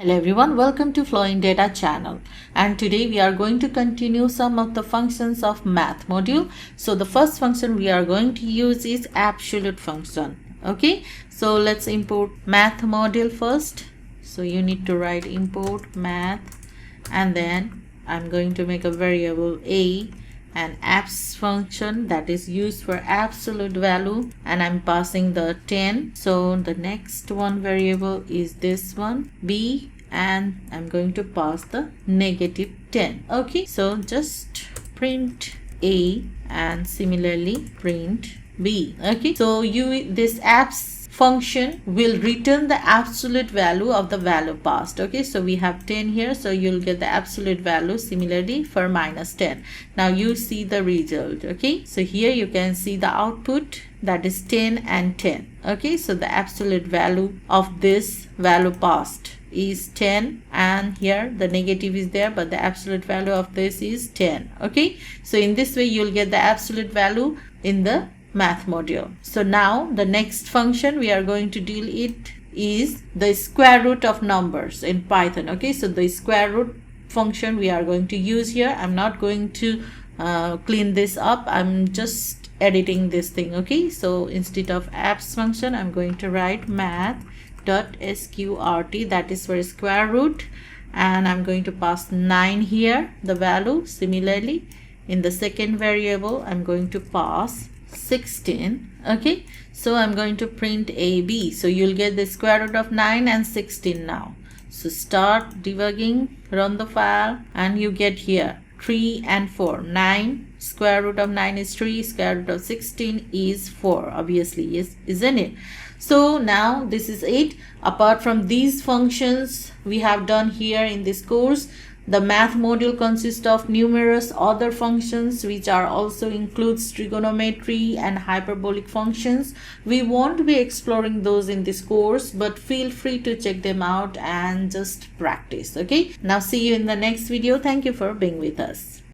Hello everyone, welcome to flowindata channel, and today we are going to continue some of the functions of math module. So the first function we are going to use is absolute function. Okay, so let's import math module first. So you need to write import math, and then I'm going to make a variable a, an abs function that is used for absolute value, and I'm passing the 10. So the next one variable is this one b, and I'm going to pass the negative 10. Okay, so just print a and similarly print b. Okay, so this abs function will return the absolute value of the value passed. Okay, so we have 10 here, so you'll get the absolute value similarly for minus 10. Now you see the result. Okay, so here you can see the output, that is 10 and 10. Okay, so the absolute value of this value passed is 10, and here the negative is there, but the absolute value of this is 10. Okay, so in this way you'll get the absolute value in the math module. So now the next function we are going to deal it is the square root of numbers in Python. Okay, so the square root function we are going to use here. I'm not going to clean this up, I'm just editing this thing. Okay, so instead of abs function I'm going to write math dot sqrt, that is for square root, and I'm going to pass 9 here, the value. Similarly in the second variable I'm going to pass 16. Okay, so I'm going to print ab, so you'll get the square root of 9 and 16 now. So start debugging, run the file, and you get here 3 and 4. 9, square root of 9 is 3, square root of 16 is 4, obviously, yes, isn't it? So now this is it. Apart from these functions we have done here in this course, the math module consists of numerous other functions which are also includes trigonometry and hyperbolic functions. We won't be exploring those in this course, but feel free to check them out and just practice. Okay, now see you in the next video. Thank you for being with us.